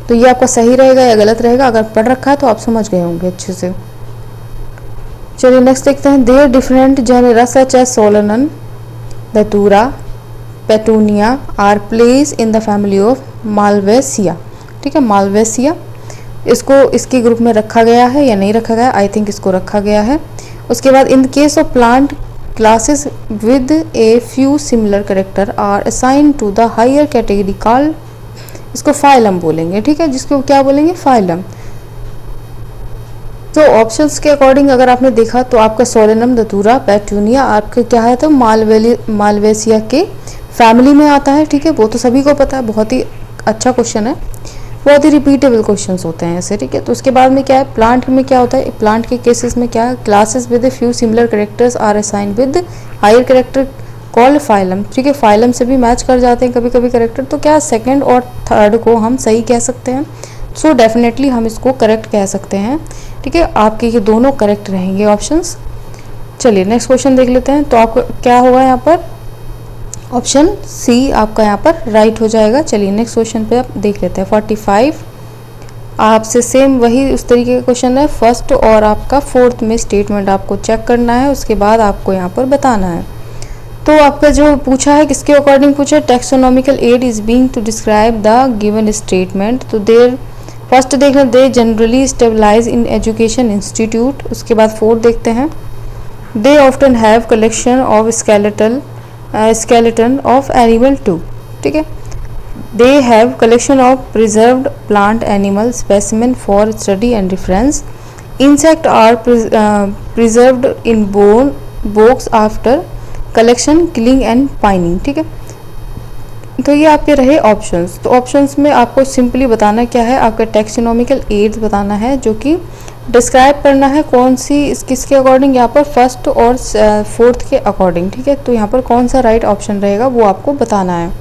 तो ये आपका सही रहेगा या गलत रहेगा, अगर पढ़ रखा है तो आप समझ गए होंगे अच्छे से। चलिए नेक्स्ट देखते हैं। There different genera such as Solanum, Datura, Petunia are placed in the family of Malvaceae, ठीक है, मालवेसिया। इसको इसके ग्रुप में रखा गया है या नहीं रखा गया, आई थिंक इसको रखा गया है। उसके बाद in case of plant classes with a few similar character are assign to the higher category called, इसको फाइलम बोलेंगे, ठीक है, जिसको क्या बोलेंगे, फाइलम। तो ऑप्शंस के अकॉर्डिंग अगर आपने देखा तो आपका सोलेनम, धतूरा, पेटूनिया आपके क्या है, तो मालवेसिया के फैमिली में आता है, ठीक है, वो तो सभी को पता है, बहुत ही अच्छा क्वेश्चन है, बहुत ही रिपीटेबल क्वेश्चंस होते हैं ऐसे, ठीक है। तो उसके बाद में क्या है, प्लांट में क्या होता है, प्लांट के केसेस में क्या है, classes with few similar characters are assigned with higher character called phylum, ठीक है, फाइलम से भी मैच कर जाते हैं कभी कभी कैरेक्टर, तो क्या सेकंड और थर्ड को हम सही कह सकते हैं। सो डेफिनेटली हम इसको करेक्ट कह सकते हैं, ठीक है, आपके ये दोनों करेक्ट रहेंगे ऑप्शंस। चलिए नेक्स्ट क्वेश्चन देख लेते हैं। तो आपको क्या होगा यहाँ पर, ऑप्शन सी आपका यहाँ पर राइट हो जाएगा। चलिए नेक्स्ट क्वेश्चन पे आप देख लेते हैं। 45 आपसे सेम वही उस तरीके का क्वेश्चन है, फर्स्ट और आपका फोर्थ में स्टेटमेंट आपको चेक करना है, उसके बाद आपको यहाँ पर बताना है। तो आपका जो पूछा है किसके अकॉर्डिंग पूछा है, taxonomical aid is being to describe the given statement. तो देर फर्स्ट देखना, they generally stabilize in education institute. उसके बाद फोर्थ देखते हैं, they often have collection of skeleton of animal too, ठीक है, they have collection of preserved plant animal specimen for study and reference, insect are preserved in box after collection, killing and pining, ठीक है। तो ये आपके रहे options. तो options में आपको सिंपली बताना क्या है, आपका टेक्सोनॉमिकल एड्स बताना है, जो कि डिस्क्राइब करना है कौन सी किसके अकॉर्डिंग, यहाँ पर फर्स्ट और फोर्थ के अकॉर्डिंग, ठीक है। तो यहाँ पर कौन सा राइट ऑप्शन रहेगा वो आपको बताना है।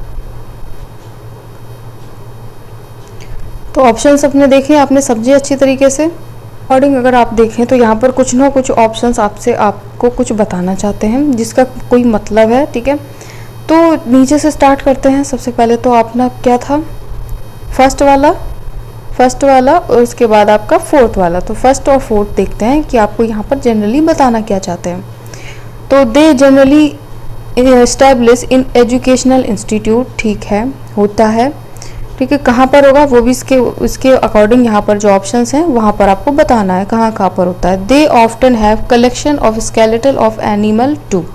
तो ऑप्शंस अपने देखें, आपने समझे अच्छी तरीके से अकॉर्डिंग। अगर आप देखें तो यहाँ पर कुछ ना कुछ ऑप्शंस आपको कुछ बताना चाहते हैं जिसका कोई मतलब है, ठीक है। तो नीचे से स्टार्ट करते हैं। सबसे पहले तो अपना क्या था, फर्स्ट वाला और उसके बाद आपका फोर्थ वाला। तो फर्स्ट और फोर्थ देखते हैं कि आपको यहाँ पर जनरली बताना क्या चाहते हैं। तो they generally establish in educational institute, ठीक है, होता है, ठीक है। कहाँ पर होगा वो भी इसके अकॉर्डिंग यहाँ पर जो ऑप्शंस हैं वहाँ पर आपको बताना है कहाँ पर होता है। They often have collection of skeletal of animal too.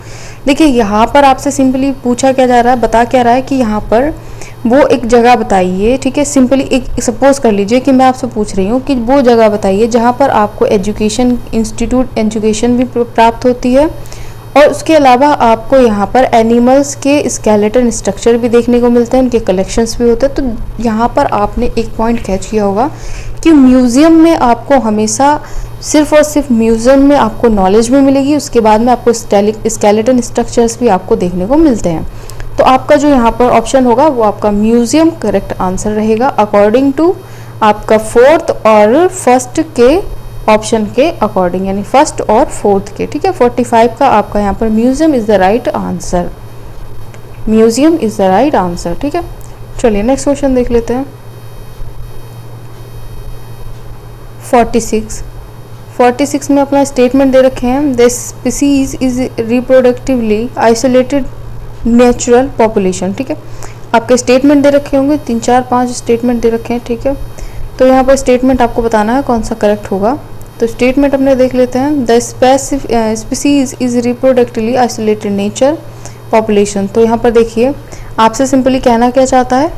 देखिए यहाँ पर आपसे सिंपली पूछा क्या जा रहा है, बता क्या रहा है कि यहाँ पर वो एक जगह बताइए, ठीक है। सिंपली एक सपोज कर लीजिए कि मैं आपसे पूछ रही हूँ कि वो जगह बताइए जहाँ पर आपको एजुकेशन भी प्राप्त होती है और उसके अलावा आपको यहाँ पर एनिमल्स के स्केलेटन स्ट्रक्चर भी देखने को मिलते हैं, उनके कलेक्शंस भी होते हैं। तो यहाँ पर आपने एक पॉइंट कैच किया होगा कि म्यूज़ियम में आपको हमेशा सिर्फ और सिर्फ म्यूज़ियम में आपको नॉलेज भी मिलेगी, उसके बाद में आपको स्केलेटन स्ट्रक्चर्स भी आपको देखने को मिलते हैं। तो आपका जो यहाँ पर ऑप्शन होगा वो आपका म्यूज़ियम करेक्ट आंसर रहेगा अकॉर्डिंग टू आपका फोर्थ और फर्स्ट के ऑप्शन के अकॉर्डिंग, यानी फर्स्ट और फोर्थ के, ठीक है। 45 का आपका यहाँ पर museum is the right answer, museum is the right answer, ठीक है। चलिए नेक्स्ट क्वेश्चन देख लेते हैं। 46 में अपना स्टेटमेंट दे रखे हैं, the species is reproductively isolated natural population, ठीक है। आपके स्टेटमेंट दे रखे होंगे 3 4 5 स्टेटमेंट दे रखे हैं, ठीक है। तो यहाँ पर स्टेटमेंट आपको बताना है कौन सा करेक्ट होगा। तो स्टेटमेंट अपने देख लेते हैं, the species is reproductively isolated nature population. तो यहाँ पर देखिए आपसे सिंपली कहना क्या चाह रहा है,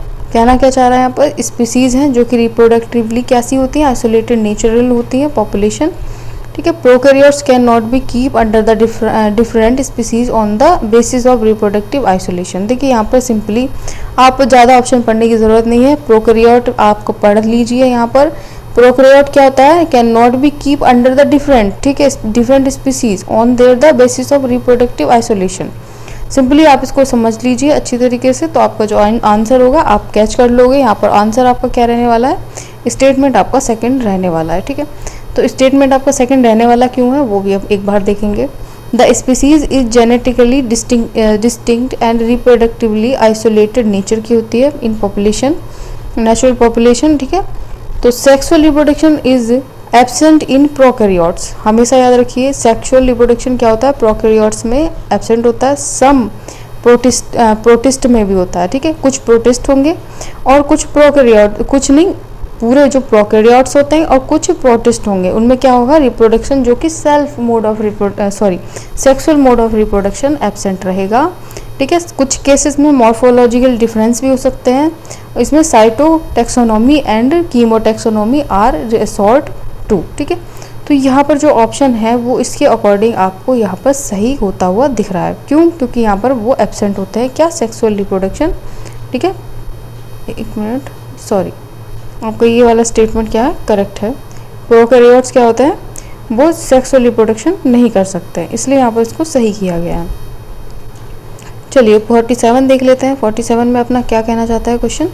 यहाँ पर स्पीसीज हैं जो कि रिप्रोडक्टिवली कैसी होती हैं, आइसोलेटेड नेचुरल होती हैं पॉपुलेशन, ठीक है। Prokaryotes can not be keep under the different species on the basis of reproductive isolation. देखिए यहाँ पर सिंपली आप ज़्यादा ऑप्शन पढ़ने की ज़रूरत नहीं है, प्रोकैरियोट आपको पढ़ लीजिए। यहाँ पर प्रोकैरियोट क्या होता है, can not be keep under the different, ठीक है, different species on their the basis of reproductive isolation. Simply आप इसको समझ लीजिए अच्छी तरीके से, तो आपका जो आंसर होगा आप कैच कर लोगे। यहाँ पर आंसर आपका क्या रहने वाला है, स्टेटमेंट आपका सेकंड रहने वाला है, ठीक है। तो स्टेटमेंट आपका सेकंड रहने वाला क्यों है वो भी अब एक बार देखेंगे। The species is genetically distinct and reproductively isolated nature की होती है इन पॉपुलेशन, नेचुरल पॉपुलेशन, ठीक है। तो sexual reproduction is absent in prokaryotes, हमेशा याद रखिए सेक्सुअल रिप्रोडक्शन क्या होता है, प्रोकैरियोट्स में एब्सेंट होता है, सम प्रोटिस्ट में भी होता है, ठीक है। कुछ प्रोटिस्ट होंगे और कुछ प्रोकैरियोट, कुछ नहीं पूरे जो प्रोकैरियोट्स होते हैं, और कुछ प्रोटिस्ट होंगे, उनमें क्या होगा रिप्रोडक्शन जो कि self mode of sexual mode of reproduction absent रहेगा, ठीक है। कुछ केसेस में मॉर्फोलॉजिकल डिफरेंस भी हो सकते हैं, इसमें cytotaxonomy and chemotaxonomy are resort to, ठीक है। तो यहाँ पर जो ऑप्शन है वो इसके अकॉर्डिंग आपको यहाँ पर सही होता हुआ दिख रहा है, क्यों, क्योंकि यहाँ पर वो एब्सेंट होते हैं क्या, सेक्सुअल रिप्रोडक्शन, ठीक है। एक मिनट, सॉरी, आपका ये वाला स्टेटमेंट क्या है, करेक्ट है। प्रोकैरियोट्स क्या होते हैं, वो सेक्सुअल रिप्रोडक्शन नहीं कर सकते हैं, इसलिए यहाँ पर इसको सही किया गया है। चलिए 47 देख लेते हैं। 47 में अपना क्या कहना चाहता है क्वेश्चन,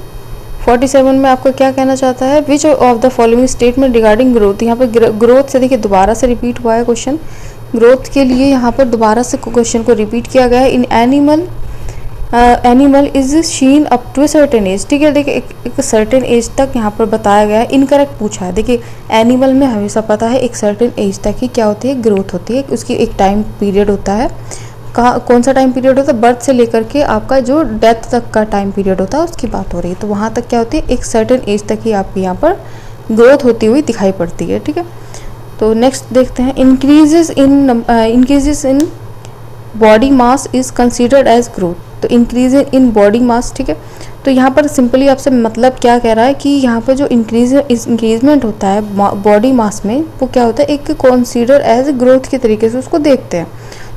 47 में आपको क्या कहना चाहता है, which of the following statement regarding growth, यहाँ पर ग्रोथ से देखिए दोबारा से रिपीट हुआ है क्वेश्चन, ग्रोथ के लिए यहाँ पर दोबारा से क्वेश्चन को रिपीट किया गया है। In animal is seen up to a certain age, ठीक है। देखिए एक सर्टेन एज तक यहाँ पर बताया गया है, इनकरेक्ट पूछा है। देखिए एनिमल में हमेशा पता है एक सर्टेन एज तक ही क्या होती है, ग्रोथ होती है, उसकी एक टाइम पीरियड होता है। कौन सा टाइम पीरियड होता है, बर्थ से लेकर के आपका जो डेथ तक का टाइम पीरियड होता है उसकी बात हो रही है। तो वहाँ तक क्या होती है, एक सर्टेन एज तक ही आपकी यहाँ पर ग्रोथ होती हुई दिखाई पड़ती है, ठीक है। तो नेक्स्ट देखते हैं, increases in body mass is considered as growth, तो इंक्रीज इन बॉडी मास, ठीक है। तो यहाँ पर सिंपली आपसे मतलब क्या कह रहा है कि यहाँ पर जो इंक्रीजमेंट होता है बॉडी मास में, वो क्या होता है, एक कंसीडर एज ग्रोथ के तरीके से उसको देखते हैं।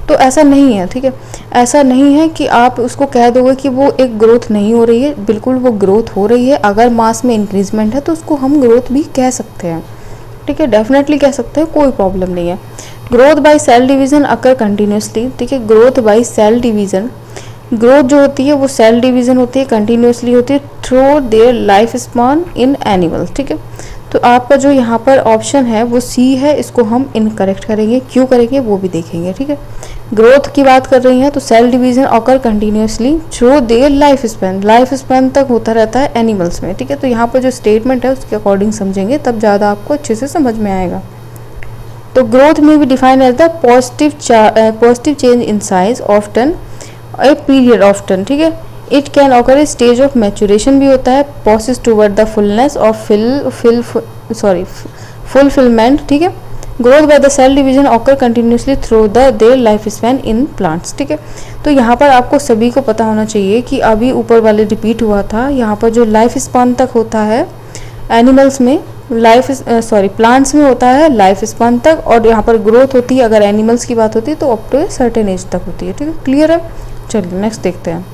तो ऐसा नहीं है, ठीक है, ऐसा नहीं है कि आप उसको कह दोगे कि वो एक ग्रोथ नहीं हो रही है, बिल्कुल वो ग्रोथ हो रही है। अगर मास में इंक्रीजमेंट है तो उसको हम ग्रोथ भी कह सकते हैं, ठीक है, डेफिनेटली कह सकते हैं, कोई प्रॉब्लम नहीं है। Growth by cell division occur continuously, ठीक है। Growth by cell division, growth जो होती है वो सेल डिवीजन होती है, कंटिन्यूसली होती है through their life span in animals, ठीक है। तो आपका जो यहाँ पर ऑप्शन है वो सी है, इसको हम इनकरेक्ट करेंगे, क्यों करेंगे वो भी देखेंगे, ठीक है। ग्रोथ की बात कर रही हैं तो cell division occur continuously through their life span तक होता रहता है एनिमल्स में, ठीक है। तो यहाँ पर जो स्टेटमेंट है उसके अकॉर्डिंग समझेंगे तब ज़्यादा आपको अच्छे से समझ में आएगा। तो ग्रोथ में भी define as the positive change in size often a period often, ठीक है। It can occur a stage of maturation भी होता है, process toward the fullness of fulfilment, ठीक है। Growth by the cell division occur continuously through the their life span in plants, ठीक है। तो यहाँ पर आपको सभी को पता होना चाहिए कि अभी ऊपर वाले रिपीट हुआ था, यहाँ पर जो लाइफ स्पान तक होता है एनिमल्स में, प्लांट्स में होता है लाइफ स्पान तक, और यहाँ पर ग्रोथ होती है अगर एनिमल्स की बात होती है तो up to a certain age तक होती है, ठीक है। क्लियर है, चलिए नेक्स्ट देखते हैं।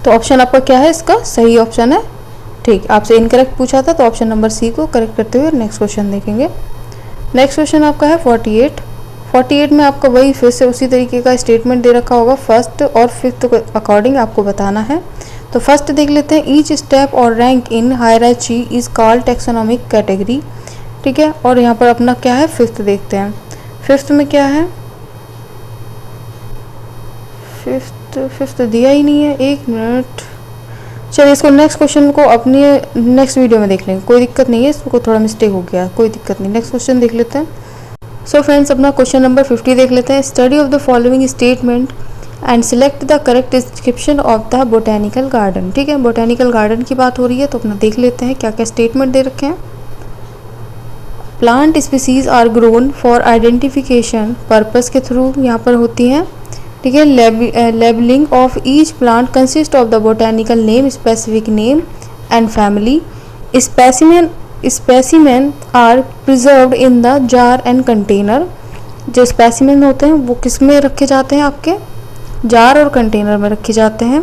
तो ऑप्शन आपका क्या है, इसका सही ऑप्शन है, ठीक। आपसे इनकरेक्ट पूछा था तो ऑप्शन नंबर सी को करेक्ट करते हुए नेक्स्ट क्वेश्चन देखेंगे। नेक्स्ट क्वेश्चन आपका है 48 में आपका वही फिर से उसी तरीके का स्टेटमेंट दे रखा होगा, फर्स्ट और फिफ्थ के अकॉर्डिंग आपको बताना है। तो फर्स्ट देख लेते हैं, each step or rank in hierarchy is called taxonomic category, ठीक है। और यहाँ पर अपना क्या है, फिफ्थ देखते हैं। फिफ्थ में क्या है, फिफ्थ दिया ही नहीं है, एक मिनट, चलिए इसको नेक्स्ट क्वेश्चन को अपनी नेक्स्ट वीडियो में देख लेंगे, कोई दिक्कत नहीं है, इसको थोड़ा मिस्टेक हो गया, कोई दिक्कत नहीं। नेक्स्ट क्वेश्चन देख लेते हैं। सो फ्रेंड्स अपना क्वेश्चन नंबर 50 देख लेते हैं। Study of the following statement and select the correct description of the botanical garden, ठीक है। बोटेनिकल गार्डन की बात हो रही है तो अपना देख लेते हैं क्या क्या स्टेटमेंट दे रखे हैं। Plant species are grown for identification purpose के थ्रू यहाँ पर होती हैं, ठीक है। Labelling of each plant consist of the botanical name, specific name and family. Specimen are preserved in the jar and container. जो स्पेसिमेन होते हैं वो किस में रखे जाते हैं, आपके जार और कंटेनर में रखे जाते हैं।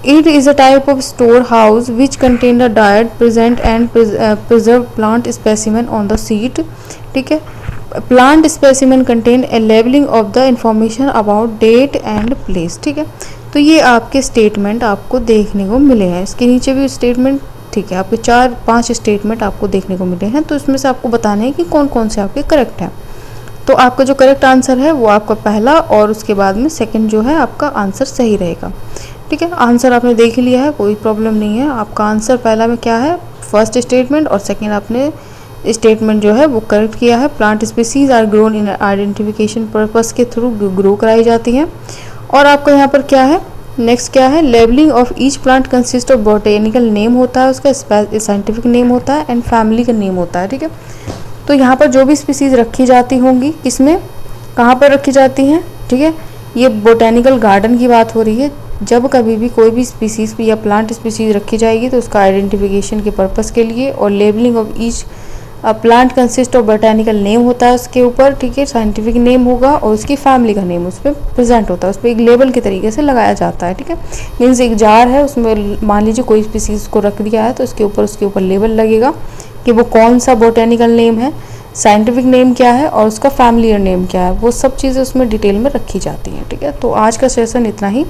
It is a type of storehouse which contain the diet, present and preserve plant specimen on the seat. ठीक है, plant specimen contain a labelling of the information about date and place. ठीक है, तो ये आपके स्टेटमेंट आपको देखने को मिले हैं, इसके नीचे भी स्टेटमेंट। ठीक है, आपके 4-5 स्टेटमेंट आपको देखने को मिले हैं, तो इसमें से आपको बताना है कि कौन कौन से आपके करेक्ट हैं। तो आपका जो करेक्ट आंसर है वो आपका पहला, और उसके बाद में सेकंड जो है आपका आंसर सही रहेगा। ठीक है, आंसर आपने देख ही लिया है, कोई प्रॉब्लम नहीं है। आपका आंसर पहला में क्या है, फर्स्ट स्टेटमेंट, और सेकंड आपने स्टेटमेंट जो है वो करेक्ट किया है। Plant species are grown in identification purpose के थ्रू ग्रो कराई जाती हैं। और आपका यहाँ पर क्या है, नेक्स्ट क्या है, labelling of each plant consist of botanical name होता है, उसका साइंटिफिक नेम होता है, एंड फैमिली का नेम होता है। ठीक है, तो यहाँ पर जो भी स्पीसीज रखी जाती होंगी, किसमें, कहाँ पर रखी जाती हैं। ठीक है, ये बोटेनिकल गार्डन की बात हो रही है। जब कभी भी कोई भी स्पीसीज या प्लांट स्पीसीज रखी जाएगी तो उसका आइडेंटिफिकेशन के पर्पस के लिए, और labelling of each plant consist of botanical name होता है उसके ऊपर। ठीक है, साइंटिफिक नेम होगा, और उसकी फैमिली का नेम उस पर प्रेजेंट होता है, उस पर एक लेबल के तरीके से लगाया जाता है। ठीक है, मीन्स एक जार है, उसमें मान लीजिए कोई स्पीसीज को रख दिया है, तो उसके ऊपर लेबल लगेगा कि वो कौन सा बोटेनिकल नेम है, साइंटिफिक नेम क्या है, और उसका फैमिली नेम क्या है, वो सब चीज़ें उसमें डिटेल में रखी जाती हैं। ठीक है, तो आज का सेशन इतना ही।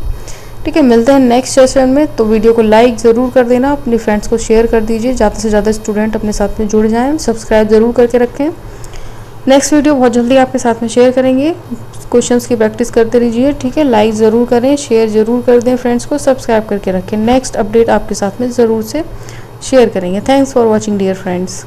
ठीक है, मिलते हैं नेक्स्ट सेशन में। तो वीडियो को लाइक ज़रूर कर देना, अपने फ्रेंड्स को शेयर कर दीजिए, ज़्यादा से ज़्यादा स्टूडेंट अपने साथ में जुड़ जाएं, सब्सक्राइब ज़रूर करके रखें। नेक्स्ट वीडियो बहुत जल्दी आपके साथ में शेयर करेंगे, क्वेश्चंस की प्रैक्टिस करते रहिए। ठीक है, लाइक ज़रूर करें, शेयर ज़रूर कर दें, फ्रेंड्स को सब्सक्राइब करके रखें। नेक्स्ट अपडेट आपके साथ में ज़रूर से शेयर करेंगे। Thanks for watching dear friends.